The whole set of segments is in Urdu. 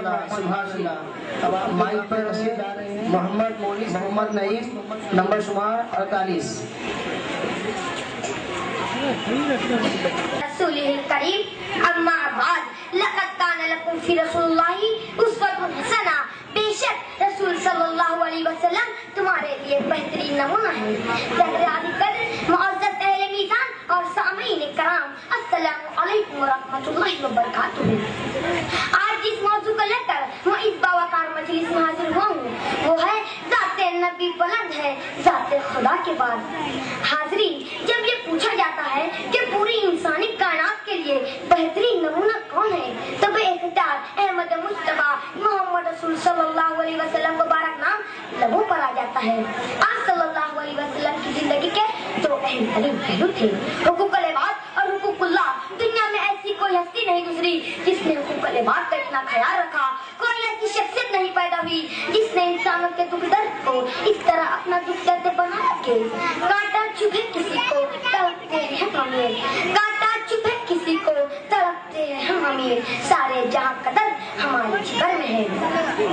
اللہ سبحان اللہ۔ اب آپ مائک پر محمد مونس محمد نعیم نمبر شمار 48۔ رسول کریم اما بعد لقد کان لکم فی رسول اللہ اسوۃ حسنہ، بے شک رسول صلی اللہ علیہ وسلم تمہارے لیے بہترین نمونہ ہے۔ حضرات قدر معزز اہل میزان اور سامعین کرام، السلام علیکم ورحمۃ اللہ وبرکاتہ۔ آج جس موضوع کو لے کر میں اس باوقار مجلس میں حاضر ہوا ہوں وہ ہے ذات نبی بلند ہے ذات خدا کے بعد۔ حاضرین، جب یہ پوچھا جاتا ہے کہ پوری انسانی کائنات کے لیے بہترین نمونہ کون ہے تو بے اختیار احمد مصطفیٰ محمد رسول صلی اللہ علیہ وسلم مبارک نام لبوں پر آ جاتا ہے۔ آپ صلی اللہ علیہ وسلم کی زندگی کے دو اہم ترین پہلو تھے، حقوق العباد اور حقوق اللہ۔ دنیا میں ایسی کوئی ہستی نہیں گزری جس نے حقوق العباد کا اتنا خیال رکھا، کوئی ایسی شخصیت نہیں پیدا ہوئی جس نے انسانوں کے دکھ درد کو اس طرح اپنا دکھ درد بنا کے کانٹا چبھے کسی کو تڑپتے ہیں امیر، کانٹا چبھے کسی کو تڑپتے ہیں ہم امیر، سارے جہاں کا درد ہمارے جگر میں ہے۔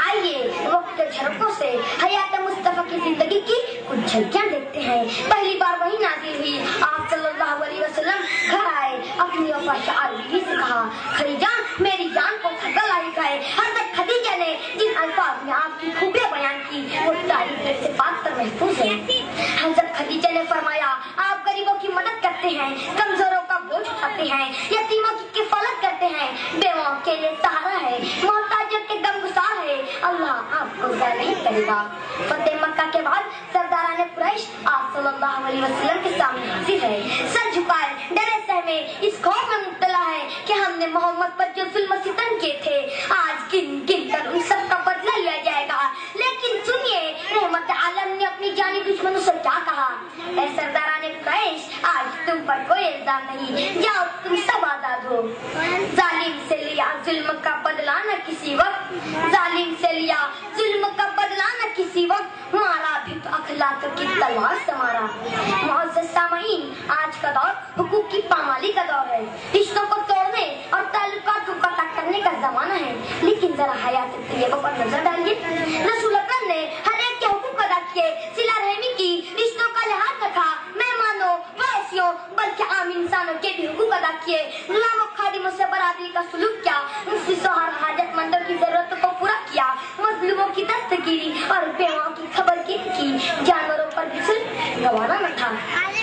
آئیے وقت جھڑکوں سے حیات مصطفیٰ کی زندگی کی کچھ جھلکیاں دیکھتے ہیں۔ پہلی بار وہی نازل ہوئی، آپ صلی اللہ علیہ وسلم گھر آئے، اپنی وفادار بیوی سے کہا خدیجہ میری جان کو تھکا لائی گئے۔ حضرت خدیجہ نے جن الفاظ میں آپ کی خوبیاں بیان کی وہ تاریخ سے پاک کر محفوظ ہے۔ حضرت خدیجہ نے فرمایا آپ غریبوں کی مدد کرتے ہیں، کمزوروں کا بوجھ اٹھاتے ہیں، یتیموں کی کفالت کرتے ہیں، بیواؤں کے لیے سہارا ہے، محتاجوں کے غمگسار ہے، اللہ آپ کو ضائع نہیں کرے گا۔ فتح مکہ کے بعد سرداران قریش آپ صلی اللہ علیہ وسلم کے سامنے حاضر ہے، سر جھکائے ڈرے سہمے اس خوف میں مبتلا ہے کہ ہم نے محمد پر جو ظلم و ستم کیے تھے آج گن گن کر ان سب کا بدلہ لیا جائے گا۔ لیکن سنیے رحمت عالم نے اپنی جانی دشمنوں سے کیا کہا، اے سرداران قریش آج تم پر کوئی الزام نہیں، جاؤ تم سب آزاد ہو۔ ظالم سے لیا ظلم کا بدلہ نہ کسی وقت، ظالم سے لیا ظلم کا بدلہ نہ کسی وقت، مارا بھی تو اخلاق کی تلوار سے مارا۔ معزز سامعین، آج کا دور حقوق کی پامالی کا دور ہے، رشتوں کو توڑنے اور تعلقات کو قطع کرنے کا زمانہ ہے، لیکن ذرا حیات طیبہ پر نظر ڈالیے۔ رسول اکرم نے ہر ایک کے حقوق ادا کیے، صلہ رحمی کی، رشتوں کا لحاظ رکھا، مہمانوں وارثیوں بلکہ عام انسانوں کے بھی حقوق ادا کیے، غلاموں خادموں سے برابری کا سلوک کیا، مفلسوں اور حاجت مندوں کی ضرورتوں کو پورا کیا، مظلوموں کی دستگیری اور بیواؤں کی خبر کی، جانوروں پر بھی ظلم گوارا نہ تھا۔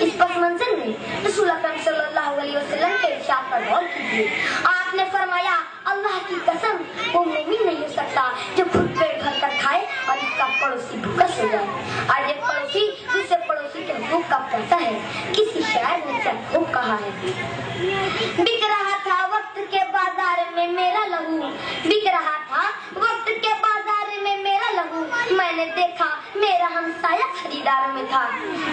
اس پس منظر میں رسول اکرم صلی اللہ علیہ وسلم کے ارشاد پر غور کیجیے۔ آپ نے فرمایا اللہ کی قسم وہ مومن نہیں ہو سکتا جو خود پیٹ بھر کر کھائے اور اس کا پڑوسی بھوکا سو جائے۔ آج ایک پڑوسی دوسرے پڑوسی کے حقوق کا پیسہ ہے، کسی شاعر نے کیا خوب کہا ہے، بک رہا تھا وقت کے بازار میں میرا لہو، بک رہا تھا وقت کے بازار میں میرا لہو، میں نے دیکھا میرا ہمسایہ خریدار میں تھا۔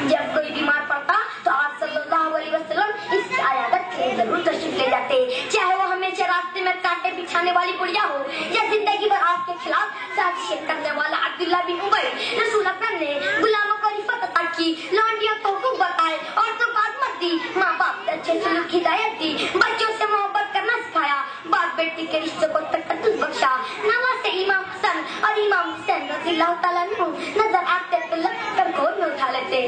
جب کوئی بیمار پڑتا تو آپ صلی اللہ علیہ وسلم اس کی عیادت کے لیے ضرور تشریف لے جاتے، چاہے وہ ہمیشہ راستے میں کانٹے بچھانے والی بڑھیا ہو یا زندگی بھر آپ کے خلاف سازشیں کرنے والا عبداللہ بن ابی۔ رسول اکرم نے غلاموں کو رفعت عطا کی، لونڈیوں کو حقوق بتائے، عورتوں کو عظمت دی، ماں باپ سے اچھے سلوک کی ہدایت دی، بچوں سے محبت کرنا سکھایا، باپ بیٹی کے رشتوں کو تقدس بخشا۔ نواز سے امام حسن اور امام حسین رضی اللہ تعالیٰ عنہ نظر آتے تو لگ کر گود میں اٹھا لیتے۔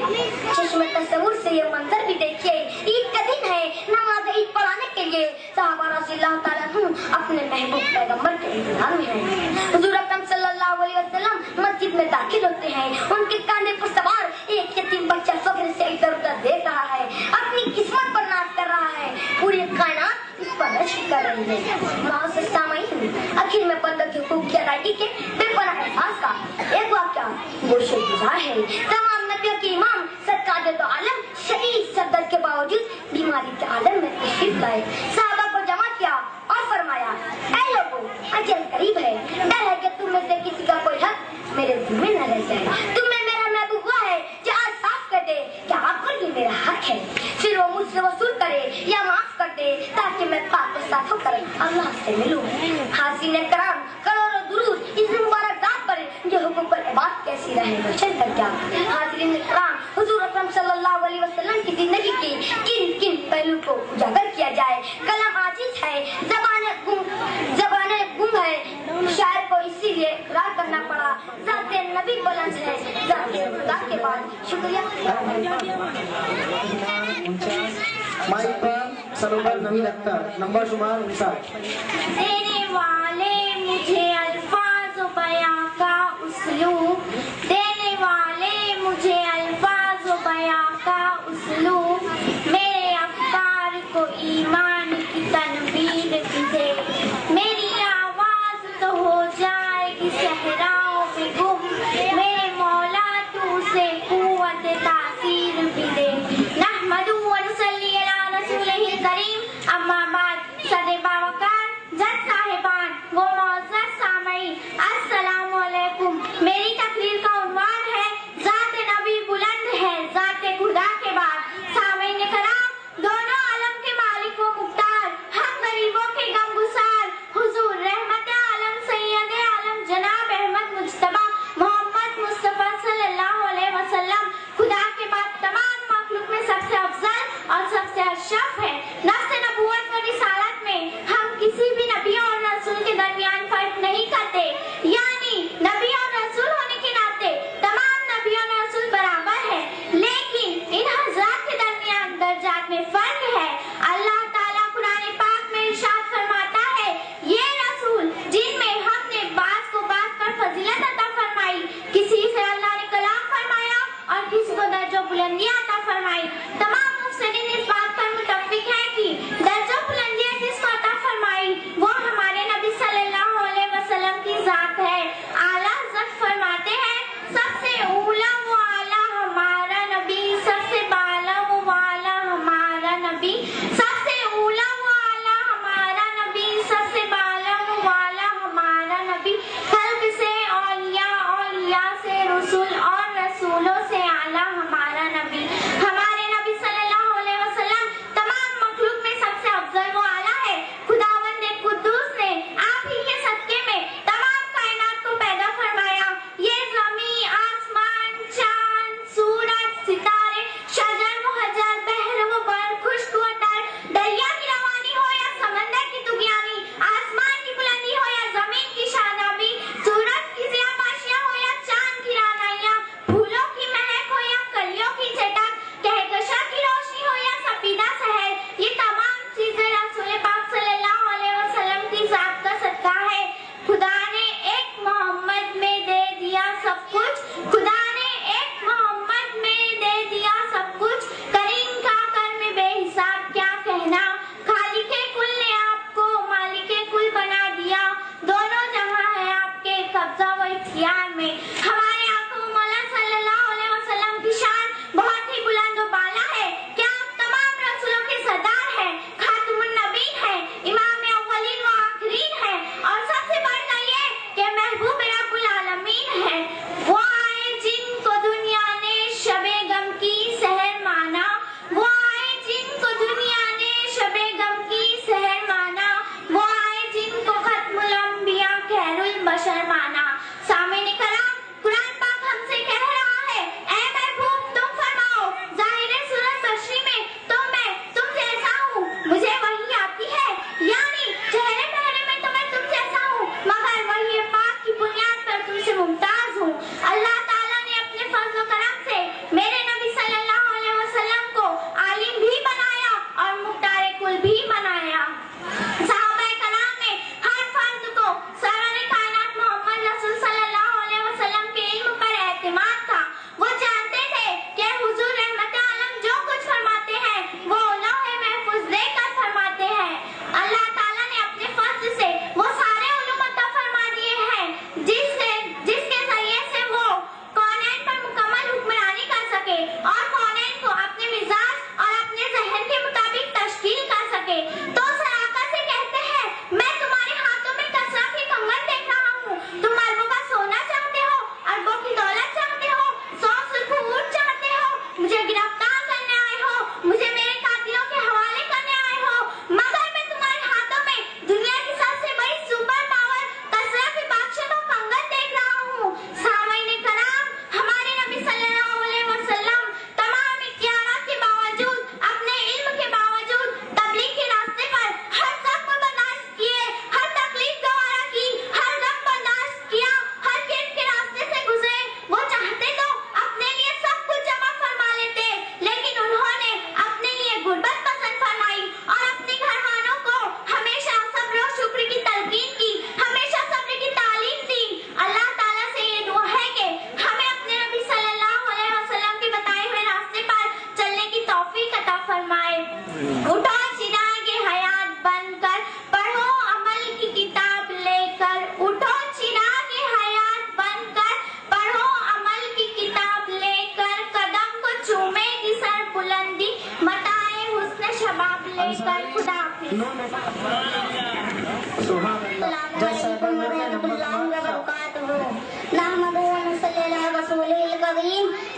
چشم تصور سے یہ منظر بھی دیکھیے، عید کا دن ہے، نماز عید پڑھانے کے لیے صحابہ رضی اللہ تعالیٰ عنہ اپنے محبوب پیغمبر کے انتظار میں ہیں۔ حضور اکرم صلی اللہ علیہ وسلم مسجد میں داخل ہوتے ہیں، ان کے کاندھے پر سوار ایک یتیم بچہ فخر سے ادھر ادھر دیکھ رہا ہے، اپنی قسمت پر ناز کر رہا ہے، پوری کائنات اس پر رشک کر رہی ہے۔ معزز سامعین، آخر میں بندوں کے حقوق کی ادائیگی کے بے پناہ احساس کا ایک واقعہ گوشے گزار ہے۔ تمام نبیوں کے امام سرکار دو عالم شدید سر درد کے باوجود بیماری کے عالم میں تشریف لائے، صحابہ کو جمع کیا اور فرمایا اے لوگوں اجل قریب ہے، ڈر ہے کہ تم میں سے کسی کا کوئی حق میرے ذمہ نہ رہ جائے، تم میں میرا محبوب ہوا ہے جو آج صاف کر دے کہ آپ پر یہ میرا حق ہے، پھر وہ مجھ سے وصول کرے یا معاف کر دے تاکہ میں پاک و صاف ہو کر اللہ سے ملوں۔ حاضرین کرام، کروڑوں درود اس مبارک ذات پر جو حقوق العباد کیسی رہے روشن کر دیا۔ حاضرین کرام، حضور اکرم صلی اللہ علیہ وسلم کی زندگی کے کن کن پہلو کو اجاگر کیا جائے۔ کلام عاجز ہے، زبانیں گم ہے، مجھے اقرار کرنا پڑا ذات نبی بلند ہے ذات خدا کے بعد. شکریہ. مائک پر سرور نوید اختر نمبر شمار 59. دینے والے مجھے الفاظ و بیاں کا اسلوب دینے والے مجھے الفاظ و بیاں کا اسلوب میرے افکار کو ایمان کی تنویر دے میری آواز تو ہو جائے گی صحراؤں میں گم میرے مولا تو سے قوت تاثیر بھی دے. نحمدہ و نصلی علی رسولہ الکریم. اما بعد صدر باوقار جج صاحب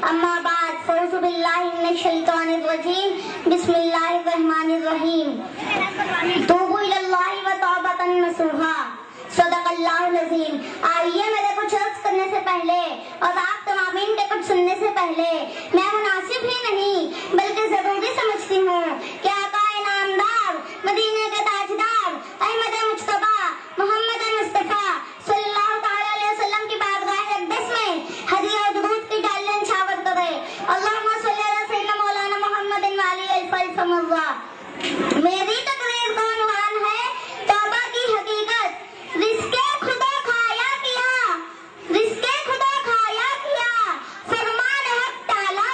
اما بعد فاعوذ باللہ من الشیطان الرجیم بسم اللہ الرحمن الرحیم توبوا الی اللہ توبۃ نصوحا صدق اللہ العظیم. آئیے میرے کچھ عرض کرنے سے پہلے اور آپ تمامین کے کچھ سننے سے پہلے میں مناسب ہی نہیں بلکہ ضروری سمجھتی ہوں کہ آقا انعامدار مدینے کے تاجدار احمد مجتبیٰ محمد مصطفیٰ صلی اللہ تعالی علیہ وسلم کی بارگاہ اقدس میں ہدیہ و درود کی ڈالیں نچھاور کرے. اللہم صلی اللہ سیدنا مولانا محمد والی الف مرہ. میری تقریر کا عنوان ہے توبہ کی حقیقت. رزق خدا کھایا کیا، رزق خدا کھایا کیا، فرمان حق تعالیٰ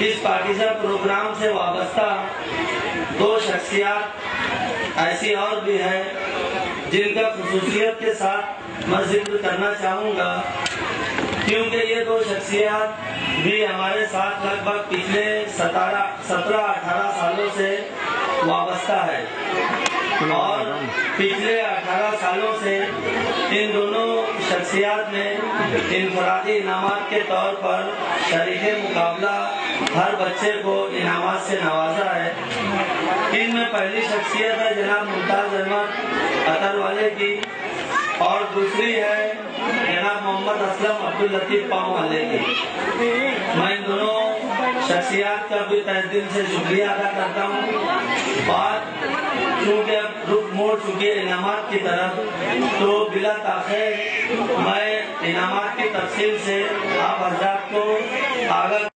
اس پاکیزہ پروگرام سے وابستہ 2 شخصیات ایسی اور بھی ہیں جن کا خصوصیت کے ساتھ میں ذکر کرنا چاہوں گا، کیونکہ یہ 2 شخصیات بھی ہمارے ساتھ لگ بھگ پچھلے 17-18 سالوں سے وابستہ ہے، اور پچھلے 18 سالوں سے ان دونوں شخصیات نے انفرادی انعامات کے طور پر شریک مقابلہ ہر بچے کو انعامات سے نوازا ہے۔ ان میں پہلی شخصیت ہے جناب ممتاز احمد عطر والے کی، اور دوسری ہے جناب محمد اسلم عبداللطیف پاؤں والے کی۔ میں ان دونوں شخصیات کا بھی تہ دل سے شکریہ ادا کرتا ہوں۔ بات چونکہ اب رخ موڑ چکی ہے انعامات کی طرف، تو بلا تاخیر میں انعامات کی تفصیل سے آپ حضرات کو آگاہ